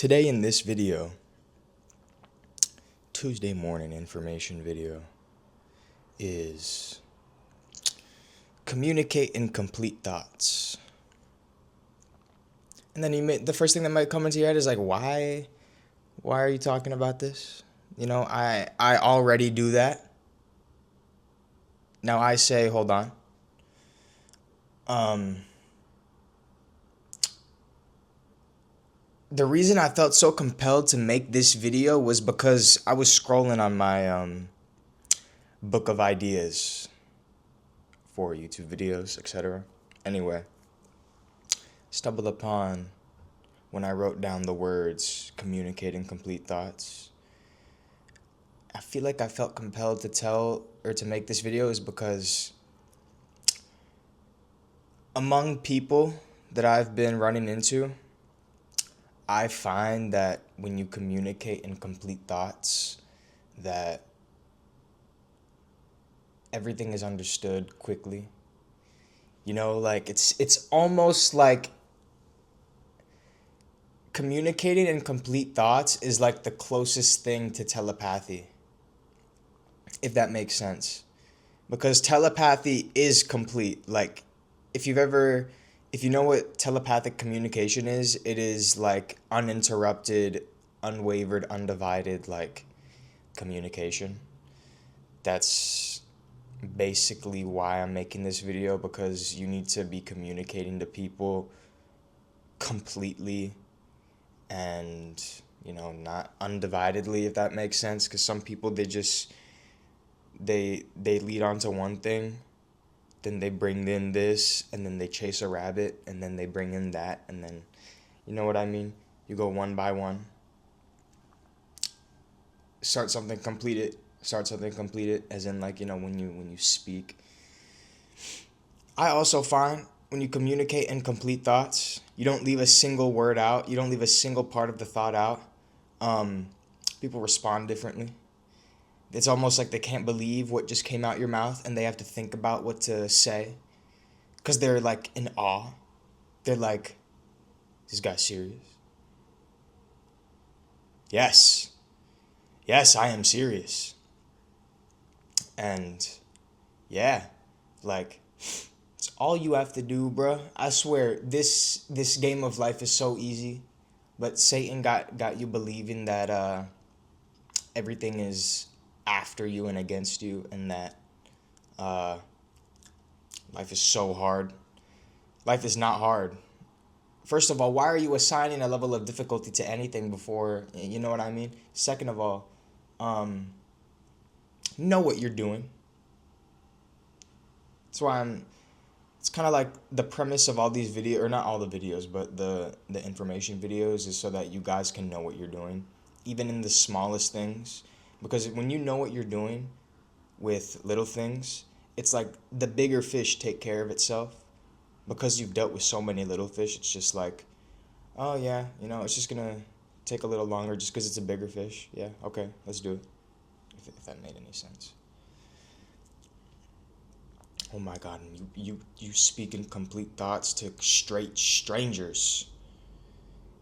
Today in this video, Tuesday morning information video, is communicate incomplete thoughts. And then the first thing that might come into your head is like, why are you talking about this? You know, I already do that. Now I say, hold on. The reason I felt so compelled to make this video was because I was scrolling on my book of ideas for YouTube videos, etc. Anyway, stumbled upon when I wrote down the words communicate incomplete thoughts. I feel like I felt compelled to tell or to make this video is because among people that I've been running into, I find that when you communicate incomplete thoughts, that everything is understood quickly. You know, like it's almost like communicating incomplete thoughts is like the closest thing to telepathy, if that makes sense. Because telepathy is complete. Like, if you know what telepathic communication is, it is like uninterrupted, unwavered, undivided, like, communication. That's basically why I'm making this video, because you need to be communicating to people completely and, you know, not undividedly, if that makes sense. Because some people, they lead on to one thing, then they bring in this, and then they chase a rabbit, and then they bring in that, and then, you know what I mean? You go one by one. Start something, complete it, as in, like, you know, when you speak. I also find when you communicate incomplete thoughts, you don't leave a single word out, you don't leave a single part of the thought out. People respond differently. It's almost like they can't believe what just came out your mouth, and they have to think about what to say, because they're like in awe. They're like, this guy's serious? Yes, I am serious. And yeah, like, it's all you have to do, bruh. I swear, this game of life is so easy, but Satan got you believing that everything is after you and against you, and that life is so hard. Life is not hard. First of all, why are you assigning a level of difficulty to anything before, you know what I mean? Second of all, know what you're doing. That's why it's kind of like the premise of all these videos, or not all the videos, but the information videos, is so that you guys can know what you're doing, even in the smallest things. Because when you know what you're doing with little things, it's like the bigger fish take care of itself. Because you've dealt with so many little fish, it's just like, oh yeah, you know, it's just gonna take a little longer just because it's a bigger fish. Yeah, okay, let's do it. If that made any sense. Oh my God, you speak in complete thoughts to straight strangers.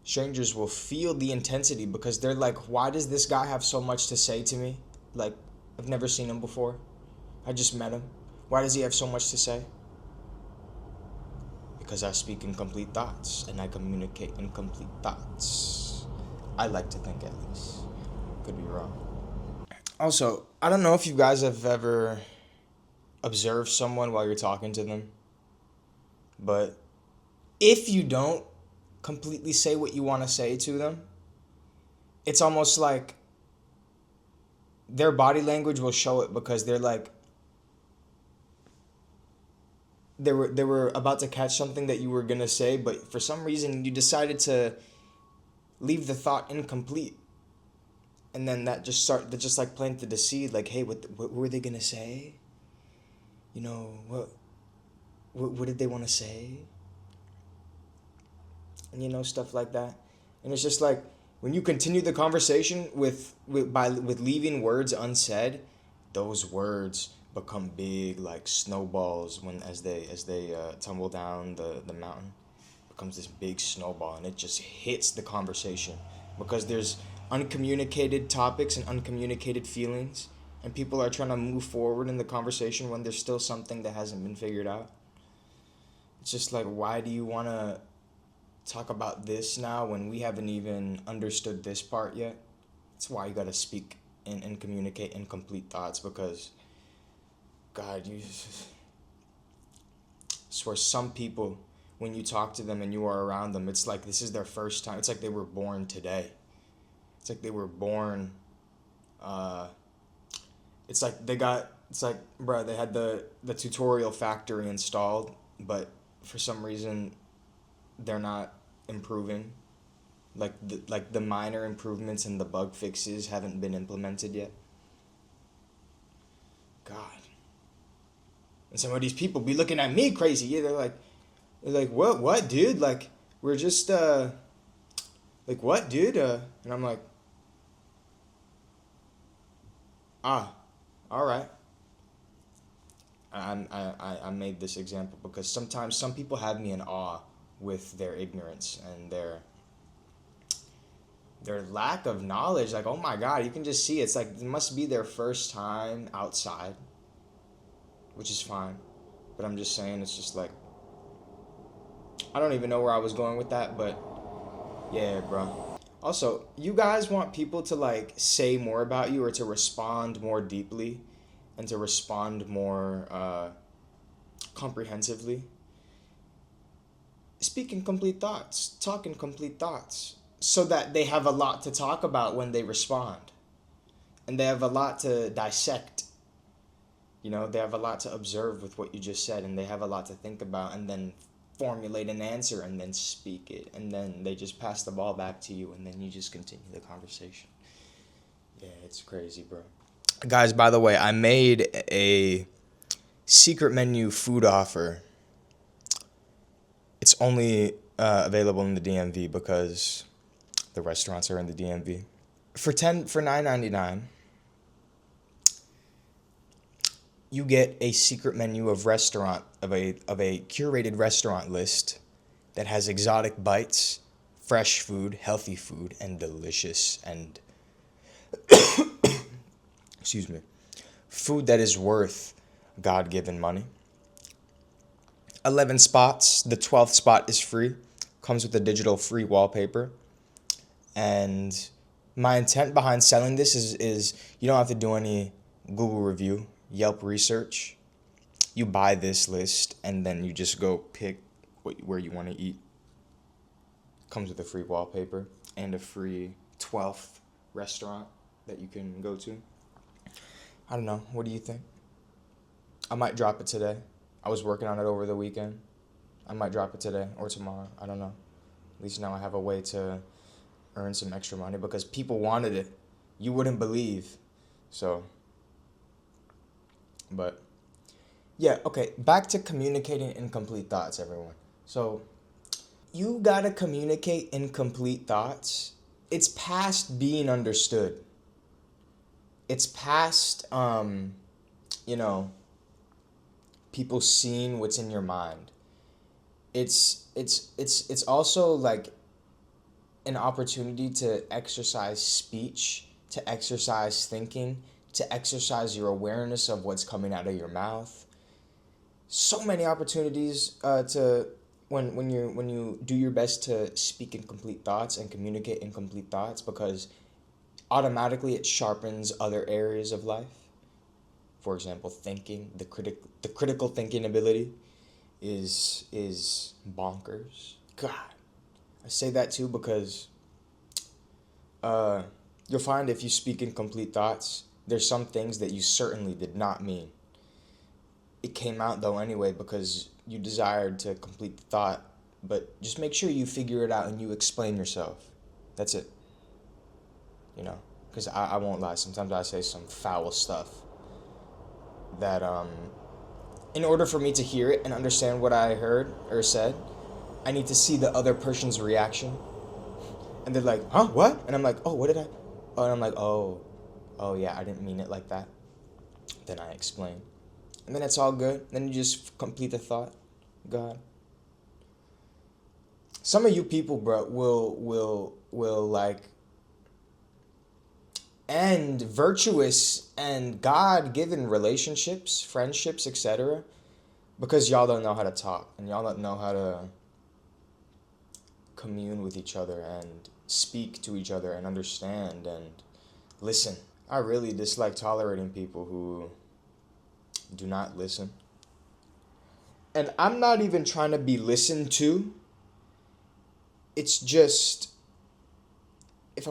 Strangers will feel the intensity because they're like, why does this guy have so much to say to me? Like, I've never seen him before. I just met him. Why does he have so much to say? Because I speak incomplete thoughts and I communicate incomplete thoughts. I like to think, at least. Could be wrong. Also, I don't know if you guys have ever observed someone while you're talking to them, but if you don't completely say what you want to say to them, it's almost like their body language will show it, because they're like, they were about to catch something that you were gonna say, but for some reason you decided to leave the thought incomplete, and then that just like planted the seed, like, hey, what were they gonna say? You know, what did they want to say? And, you know, stuff like that. And it's just like, when you continue the conversation with leaving words unsaid, those words become big, like snowballs, as they tumble down the mountain. It becomes this big snowball, and it just hits the conversation. because there's uncommunicated topics and uncommunicated feelings, and people are trying to move forward in the conversation when there's still something that hasn't been figured out. It's just like, why do you want to talk about this now when we haven't even understood this part yet? That's why you got to speak and communicate incomplete thoughts, because, God, you swear some people, when you talk to them and you are around them, it's like this is their first time. It's like they were born today. It's like they were born. It's like bro, they had the tutorial factory installed, but for some reason they're not improving. Like the minor improvements and the bug fixes haven't been implemented yet. God. And some of these people be looking at me crazy. Yeah, they're like, what, dude? Like, we're just, like, what, dude? And I'm like, all right. I made this example because sometimes some people have me in awe with their ignorance and their lack of knowledge. Like, oh my God, you can just see it's like it must be their first time outside, which is fine. But I'm just saying, it's just like, I don't even know where I was going with that, but yeah, bro. Also, you guys want people to like say more about you or to respond more deeply and to respond more comprehensively. Speak in complete thoughts, talk in complete thoughts, so that they have a lot to talk about when they respond. And they have a lot to dissect. They have a lot to observe with what you just said, and they have a lot to think about, and then formulate an answer, and then speak it, and then they just pass the ball back to you, and then you just continue the conversation. Yeah, it's crazy, bro. Guys, by the way, I made a secret menu food offer. It's only available in the DMV because the restaurants are in the DMV. For $9.99. You get a secret menu of a curated restaurant list that has exotic bites, fresh food, healthy food, and delicious and excuse me, food that is worth God-given money. 11 spots. The 12th spot is free. Comes with a digital free wallpaper. And my intent behind selling this is you don't have to do any Google review, Yelp research. You buy this list and then you just go pick where you want to eat. Comes with a free wallpaper and a free 12th restaurant that you can go to. I don't know. What do you think? I might drop it today. I was working on it over the weekend. I might drop it today or tomorrow. I don't know. At least now I have a way to earn some extra money because people wanted it. You wouldn't believe. So, but yeah, okay, back to communicating incomplete thoughts, everyone. So, you gotta communicate incomplete thoughts. It's past being understood. It's past, people seeing what's in your mind. It's also like an opportunity to exercise speech, to exercise thinking, to exercise your awareness of what's coming out of your mouth. So many opportunities to when you do your best to speak in complete thoughts and communicate incomplete thoughts, because automatically it sharpens other areas of life. For example, thinking, the critical thinking ability is bonkers. God, I say that too because you'll find if you speak in complete thoughts, there's some things that you certainly did not mean. It came out though anyway because you desired to complete the thought, but just make sure you figure it out and you explain yourself. That's it. Because I won't lie, sometimes I say some foul stuff that in order for me to hear it and understand what I heard or said, I need to see the other person's reaction. And they're like, huh, what? And I'm like, oh, what did I? Oh, and I'm like, oh yeah, I didn't mean it like that. Then I explain. And then it's all good. Then you just complete the thought. God. Some of you people, bro, will like and virtuous and God-given relationships, friendships, etc. Because y'all don't know how to talk and y'all don't know how to commune with each other and speak to each other and understand and listen. I really dislike tolerating people who do not listen. And I'm not even trying to be listened to. It's just if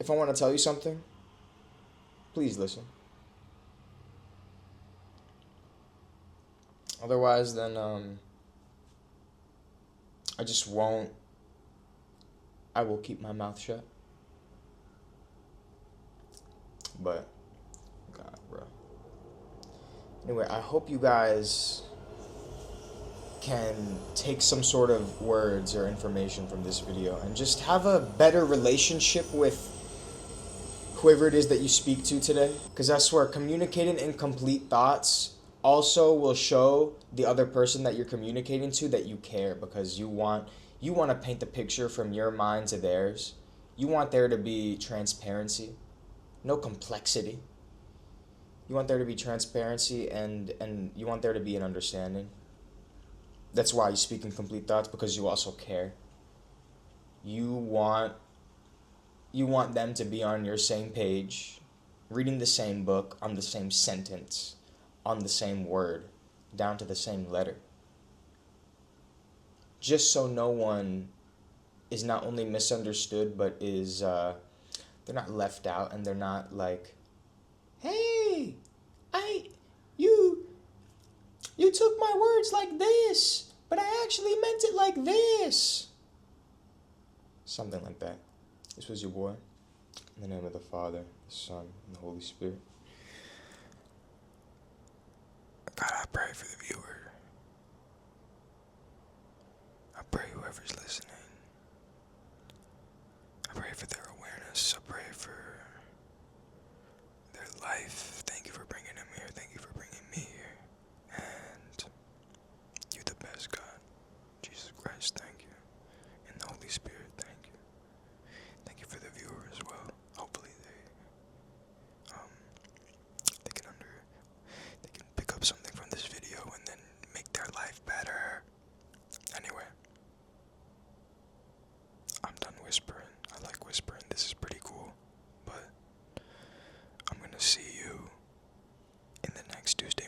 I want to tell you something, please listen. Otherwise, then I just won't. I will keep my mouth shut. But God, bro. Anyway, I hope you guys can take some sort of words or information from this video and just have a better relationship with whoever it is that you speak to today. Because I swear, communicating incomplete thoughts also will show the other person that you're communicating to that you care, because you want to paint the picture from your mind to theirs. You want there to be transparency, no complexity. You want there to be transparency and you want there to be an understanding. That's why you speak in complete thoughts, because you also care. You want them to be on your same page, reading the same book, on the same sentence, on the same word, down to the same letter. Just so no one is not only misunderstood, but is they're not left out, and they're not like, hey, you took my words like this, but I actually meant it like this. Something like that. This was your boy. In the name of the Father, the Son, and the Holy Spirit. God, I pray for the viewer. I pray whoever's listening. I pray for their awareness. I pray for their life. Thank you for bringing them here. Thank you for bringing me here. And you the best, God. Jesus Christ, thank you. And the Holy Spirit, thank you. Thank you for the viewer as well. Hopefully they can pick up something from this video and then make their life better. Anyway, I'm done whispering. I like whispering. This is pretty cool. But I'm gonna see you in the next Tuesday.